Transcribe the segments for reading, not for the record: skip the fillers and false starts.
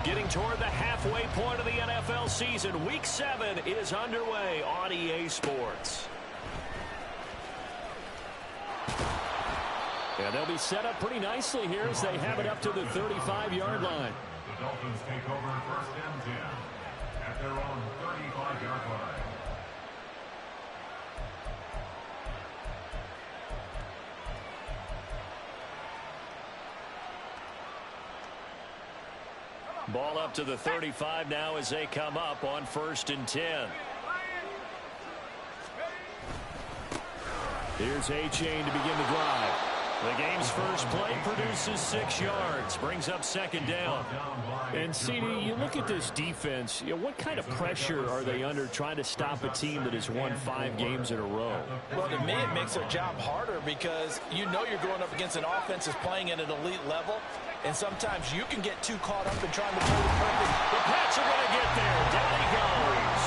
Getting toward the halfway point of the NFL season. Week 7 is underway on EA Sports. And they'll be set up pretty nicely here as they have it up to the 35-yard line. The Dolphins take over first and 10 at their own 35-yard line. Ball up to the 35 now as they come up on first and 10. Here's A-Chain to begin the drive. The game's first play produces 6 yards, brings up second down. And, CD, you look at this defense, what kind of pressure are they under trying to stop a team that has won 5 games in a row? Well, to me, it makes their job harder because you're going up against an offense that's playing at an elite level, and sometimes you can get too caught up in trying to play the perfect. The Pats are going to get there. Down he goes.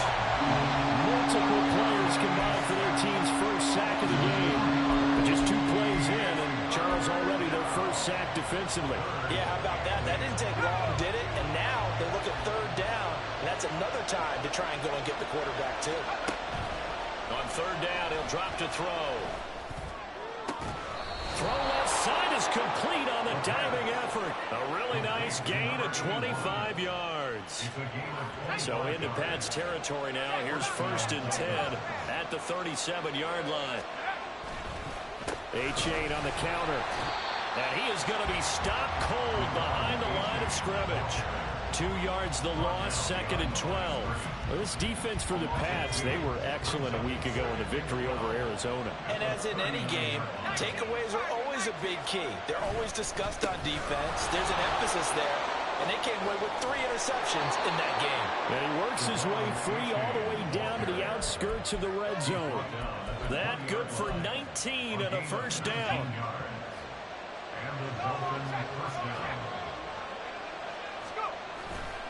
Multiple players combined for their team's first sack of the game. But just 2 plays in, and Charles already their first sack defensively. Yeah, how about that? That didn't take long, did it? And now they look at third down, and that's another time to try and go and get the quarterback, too. On third down, he'll drop to throw. Throw left side is complete on the diving effort. A really nice gain of 25 yards. So into Pats territory now. Here's first and 10 at the 37-yard line. A-Chain on the counter. And he is going to be stopped cold behind the line of scrimmage. 2 yards the loss, second and 12. Well, this defense for the Pats, they were excellent a week ago in the victory over Arizona. And as in any game, takeaways are always a big key. They're always discussed on defense. There's an emphasis there. And they came away with 3 interceptions in that game. And he works his way free all the way down to the outskirts of the red zone. That good for 19 and a first down.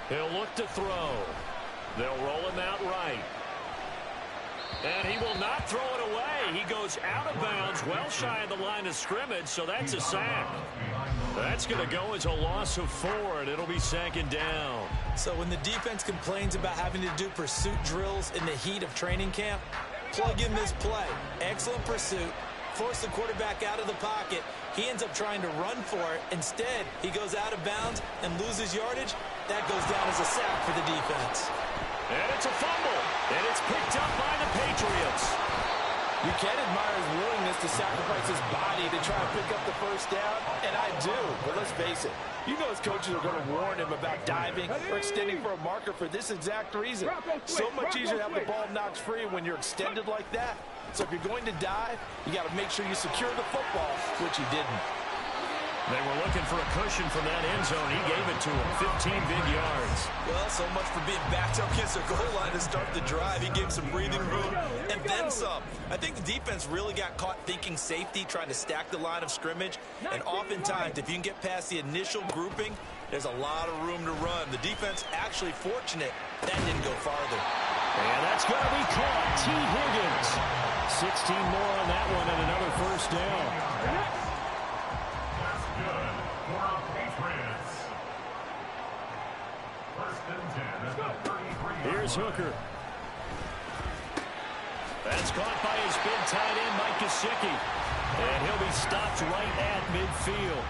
He'll look to throw. They'll roll him out right. And he will not throw it away. He goes out of bounds, well shy of the line of scrimmage, so that's a sack. That's going to go as a loss of 4, and it'll be second down. So when the defense complains about having to do pursuit drills in the heat of training camp, plug in this play. Excellent pursuit. Force the quarterback out of the pocket. He ends up trying to run for it. Instead, he goes out of bounds and loses yardage. That goes down as a sack for the defense. And it's a fumble. And it's picked up by the Patriots. You can admire his willingness to sacrifice his body to try and pick up the first down, and I do. But let's face it, you know his coaches are going to warn him about diving or extending for a marker for this exact reason. So much easier to have the ball knocked free when you're extended like that. So if you're going to dive, you got to make sure you secure the football, which he didn't. They were looking for a cushion from that end zone. He gave it to him, 15 big yards. Well, so much for being backed up against the goal line to start the drive. He gave some breathing room and then some. I think the defense really got caught thinking safety, trying to stack the line of scrimmage. And oftentimes, if you can get past the initial grouping, there's a lot of room to run. The defense actually fortunate that didn't go farther. And that's going to be caught. T. Higgins. 16 more on that one and another first down. Here's Hooker. That's caught by his big tight end, Mike Gesicki. And he'll be stopped right at midfield.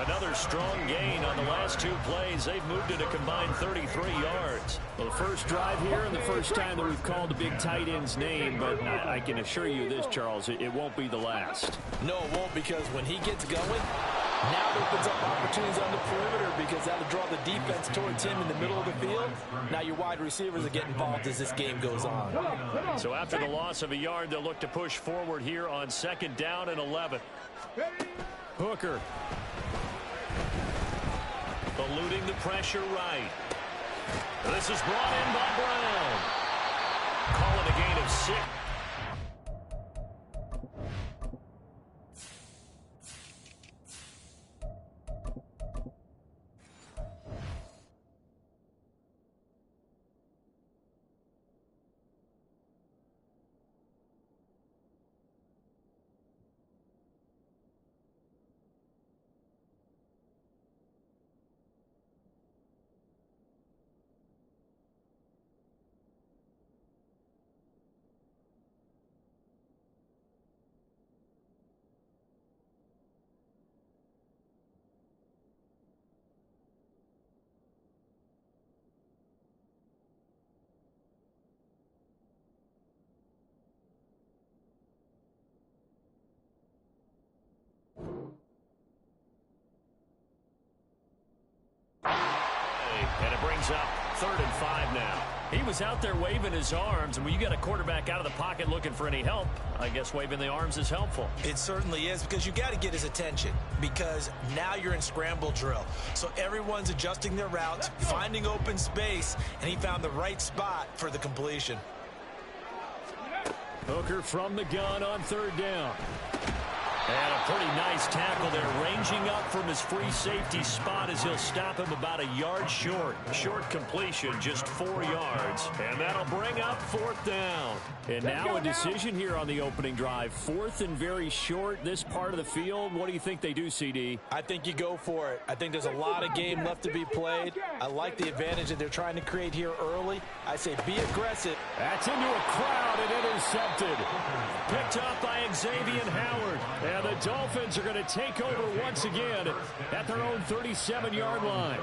Another strong gain on the last 2 plays. They've moved it a combined 33 yards. Well, the first drive here and the first time that we've called the big tight end's name, but I can assure you this, Charles, it won't be the last. No, it won't, because when he gets going, now it opens up opportunities on the perimeter because that'll draw the defense towards him in the middle of the field. Now your wide receivers will get involved as this game goes on. So after the loss of a yard, they'll look to push forward here on second down and 11. Hooker. Eluding the pressure right. This is brought in by Brown. Calling a gain of 6. And it brings up 3rd and 5 now. He was out there waving his arms, and when you got a quarterback out of the pocket looking for any help, I guess waving the arms is helpful. It certainly is, because you got to get his attention, because now you're in scramble drill. So everyone's adjusting their routes, finding open space, and he found the right spot for the completion. Hooker from the gun on 3rd down. And a pretty nice tackle there, ranging up from his free safety spot as he'll stop him about a yard short. Short completion, just 4 yards. And that'll bring up 4th down. And now a decision here on the opening drive. 4th and very short, this part of the field. What do you think they do, CD? I think you go for it. I think there's a lot of game left to be played. I like the advantage that they're trying to create here early. I say be aggressive. That's into a crowd and intercepted. Picked up by Xavier Howard. And the Dolphins are going to take over once again at their own 37-yard line.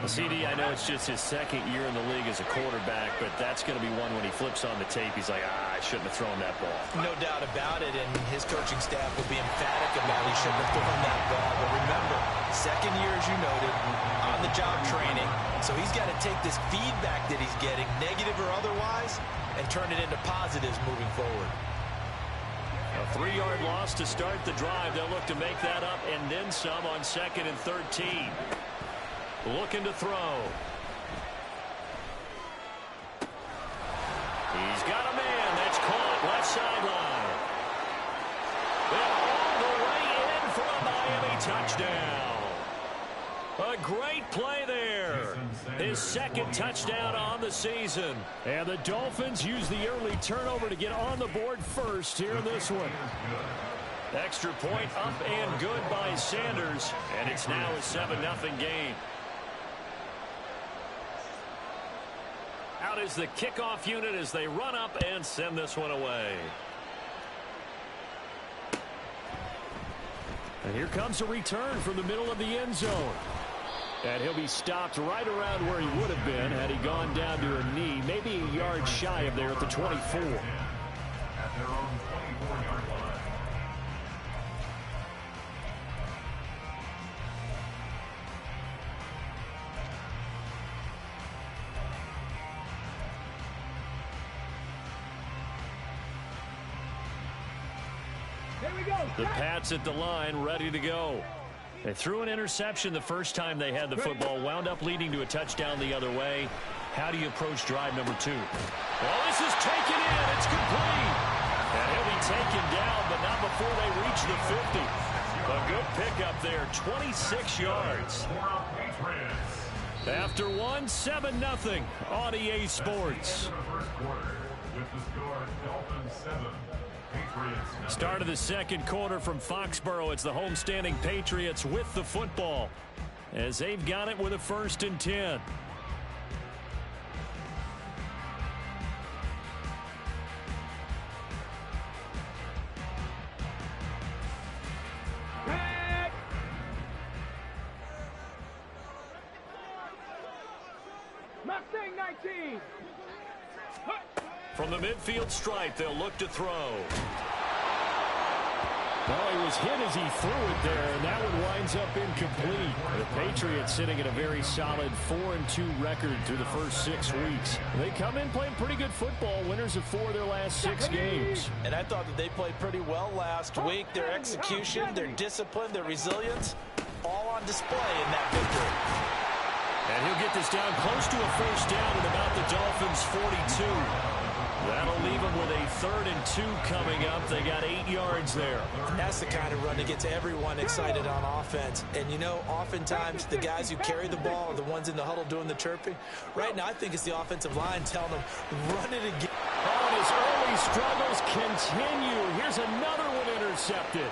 Well, CD, I know it's just his 2nd year in the league as a quarterback, but that's going to be one when he flips on the tape, he's like, I shouldn't have thrown that ball. No doubt about it, and his coaching staff will be emphatic about he shouldn't have thrown that ball. But remember, 2nd year, as you noted, on-the-job training, so he's got to take this feedback that he's getting, negative or otherwise, and turn it into positives moving forward. A 3-yard loss to start the drive. They'll look to make that up and then some on 2nd and 13. Looking to throw. He's got a man. That's caught left sideline. And all the way in for a Miami touchdown. A great play there. His 2nd touchdown on the season. And the Dolphins use the early turnover to get on the board first here in this one. Extra point up and good by Sanders. And it's now a 7-0 game. Out is the kickoff unit as they run up and send this one away. And here comes a return from the middle of the end zone. And he'll be stopped right around where he would have been had he gone down to a knee, maybe a yard shy of there at the 24. At their own 24-yard line. The Pats at the line, ready to go. They threw an interception the first time they had the football, wound up leading to a touchdown the other way. How do you approach drive number 2? Well, this is taken in. It's complete. And he'll be taken down, but not before they reach the 50. A good pickup there, 26 yards. After one, 7-0 on EA Sports. Start of the 2nd quarter from Foxborough. It's the homestanding Patriots with the football as they've got it with a 1st and 10. Mustang 19. From the midfield stripe, they'll look to throw. Well, he was hit as he threw it there, and that one winds up incomplete. The Patriots sitting at a very solid 4-2 record through the first 6 weeks. They come in playing pretty good football, winners of 4 of their last 6 games. And I thought that they played pretty well last week. Their execution, their discipline, their resilience, all on display in that victory. And he'll get this down close to a 1st down at about the Dolphins' 42. That'll leave them with a 3rd and 2 coming up. They got 8 yards there. And that's the kind of run that gets everyone excited on offense. And, you know, oftentimes the guys who carry the ball are the ones in the huddle doing the chirping. Right now, I think it's the offensive line telling them, run it again. Oh, and his early struggles continue. Here's another one intercepted.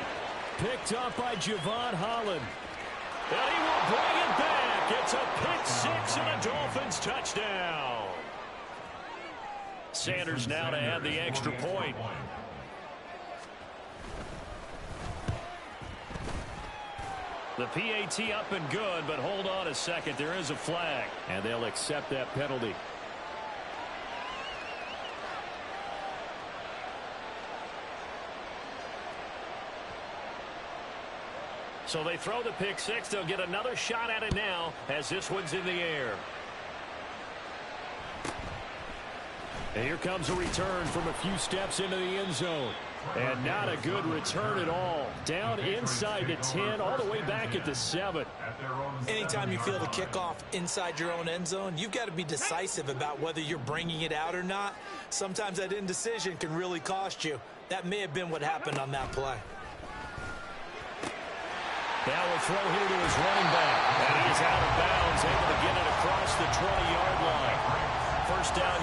Picked up by Javon Holland. And he will bring it back. It's a pick 6 and a Dolphins touchdown. Sanders now to add the extra point. The PAT up and good, but hold on a second. There is a flag. And they'll accept that penalty. So they throw the pick 6. They'll get another shot at it now as this one's in the air. And here comes a return from a few steps into the end zone. And not a good return at all. Down inside the 10, all the way back at the 7. Anytime you feel the kickoff inside your own end zone, you've got to be decisive about whether you're bringing it out or not. Sometimes that indecision can really cost you. That may have been what happened on that play. Now a throw here to his running back. And he's out of bounds, able to get it across the 20-yard line. First down.